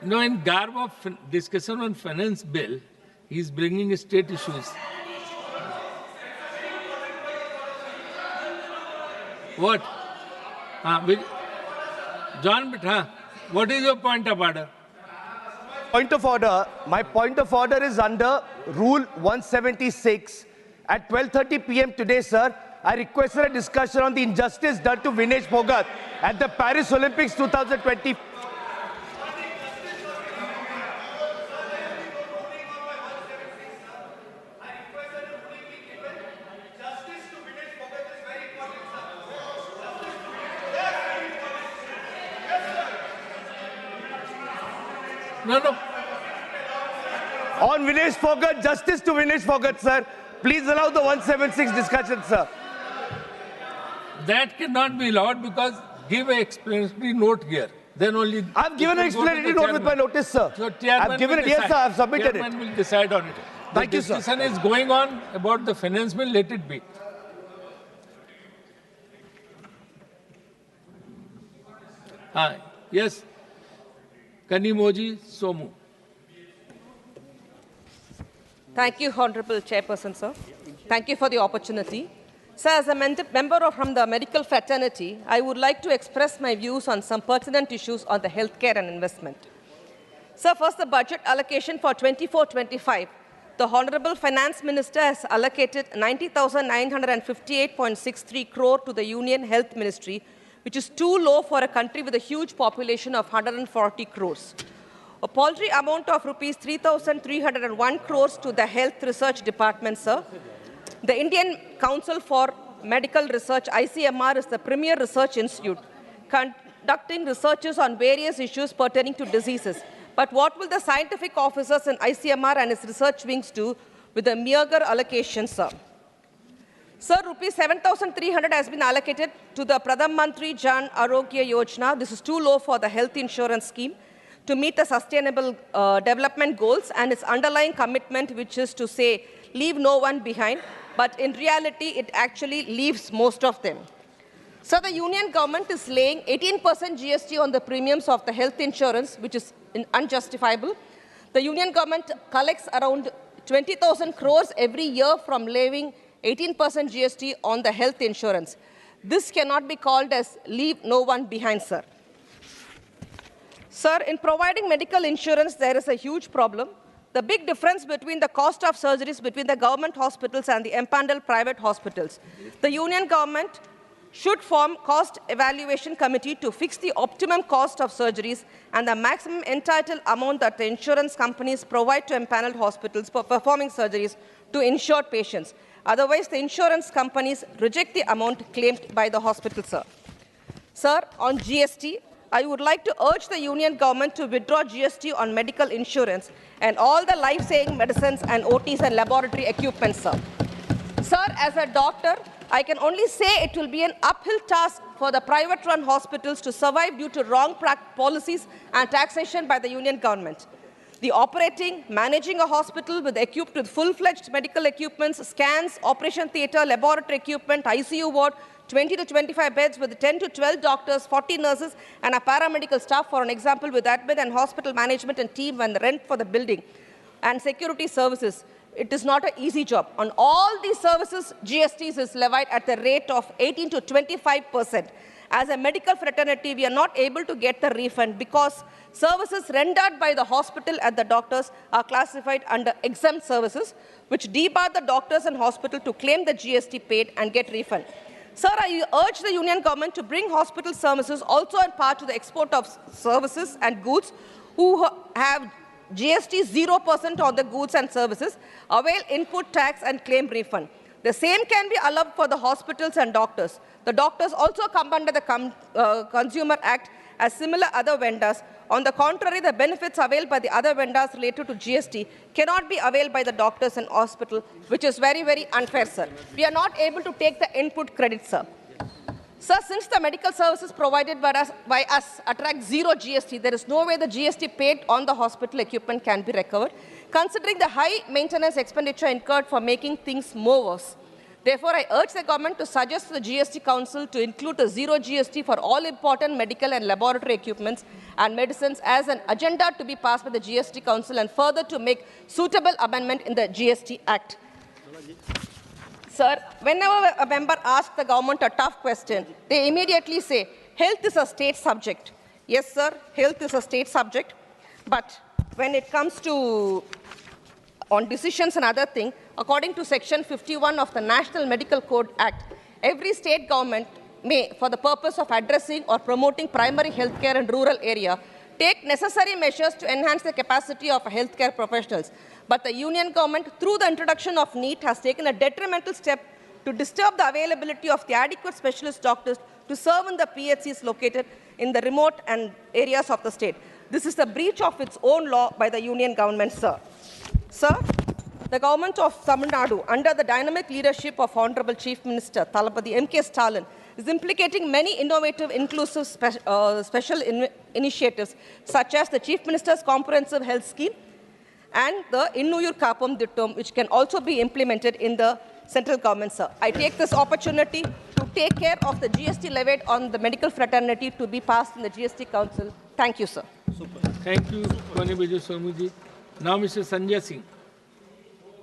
No, in garb of discussion on finance bill, he is bringing state issues. What? John, what is your point of order? Point of order. My point of order is under Rule 176. At 12:30 p.m. today, sir, I requested a discussion on the injustice done to Vinesh Phogat at the Paris Olympics 2020. No. On Vinesh Phogat, justice to Vinesh Phogat, sir. Please allow the 176 discussion, sir. That cannot be allowed because give an explanatory note here. Then only. I've given an explanatory note with my notice, sir. So chairman I've given it. Yes, sir. I've submitted it. Chairman will decide on it. Thank you, sir. The discussion is going on about the finance bill. Let it be. Yes. Kanimoji Somu. Thank you, Honorable Chairperson, sir. Thank you for the opportunity. Sir, as a member from the medical fraternity, I would like to express my views on some pertinent issues on the healthcare and investment. Sir, first, the budget allocation for 24-25. The Honorable Finance Minister has allocated 90,958.63 crore to the Union Health Ministry, which is too low for a country with a huge population of 140 crores. A paltry amount of rupees 3,301 crores to the Health Research Department, sir. The Indian Council for Medical Research, ICMR, is the premier research institute, conducting researches on various issues pertaining to diseases. But what will the scientific officers in ICMR and its research wings do with a meager allocation, sir? Sir, rupees 7,300 has been allocated to the Pradhan Mantri Jan Arogya Yojana. This is too low for the health insurance scheme to meet the sustainable development goals and its underlying commitment, which is to say, leave no one behind. But in reality, it actually leaves most of them. So the union government is laying 18% GST on the premiums of the health insurance, which is unjustifiable. The union government collects around 20,000 crores every year from levying 18% GST on the health insurance. This cannot be called as leave no one behind, sir. Sir, in providing medical insurance, there is a huge problem. The big difference between the cost of surgeries between the government hospitals and the empaneled private hospitals. The union government should form cost evaluation committee to fix the optimum cost of surgeries and the maximum entitled amount that the insurance companies provide to empaneled hospitals for performing surgeries to insured patients. Otherwise, the insurance companies reject the amount claimed by the hospital, sir. Sir, on GST, I would like to urge the union government to withdraw GST on medical insurance and all the life-saving medicines and OTs and laboratory equipment, sir. Sir, as a doctor, I can only say it will be an uphill task for the private-run hospitals to survive due to wrong policies and taxation by the union government. The operating, managing a hospital equipped with full-fledged medical equipments, scans, operation theatre, laboratory equipment, ICU ward, 20 to 25 beds with 10 to 12 doctors, 40 nurses, and a paramedical staff, for an example, with admin and hospital management and team and the rent for the building and security services. It is not an easy job. On all these services, GST is levied at the rate of 18 to 25%. As a medical fraternity, we are not able to get the refund because services rendered by the hospital and the doctors are classified under exempt services, which debar the doctors and hospital to claim the GST paid and get refund. Sir, I urge the union government to bring hospital services also in part to the export of services and goods who have GST 0% on the goods and services, avail input tax and claim refund. The same can be allowed for the hospitals and doctors. The doctors also come under the Consumer Act as similar other vendors. On the contrary, the benefits availed by the other vendors related to GST cannot be availed by the doctors and hospital, which is very, very unfair, sir. We are not able to take the input credit, sir. Sir, since the medical services provided by us attract zero GST, there is no way the GST paid on the hospital equipment can be recovered, considering the high maintenance expenditure incurred for making things more worse. Therefore, I urge the government to suggest to the GST Council to include a zero GST for all important medical and laboratory equipments and medicines as an agenda to be passed by the GST Council, and further to make suitable amendment in the GST Act. Sir, whenever a member asks the government a tough question, they immediately say, health is a state subject. Yes, sir, health is a state subject. But when it comes to on decisions and other things, according to Section 51 of the National Medical Code Act, every state government may, for the purpose of addressing or promoting primary health care in rural area, take necessary measures to enhance the capacity of healthcare professionals. But the union government, through the introduction of NEET, has taken a detrimental step to disturb the availability of the adequate specialist doctors to serve in the PHCs located in the remote and areas of the state. This is a breach of its own law by the union government, sir. Sir, the government of Tamil Nadu, under the dynamic leadership of Honorable Chief Minister Thalapathy MK Stalin, is implicating many innovative, inclusive special initiatives, such as the Chief Minister's Comprehensive Health Scheme and the Innuyur Kapam Dittom, which can also be implemented in the central government, sir. I take this opportunity to take care of the GST levied on the medical fraternity to be passed in the GST Council. Thank you, sir. Thank you, Honorable Swamuji. Now, Mr. Sanjay Singh.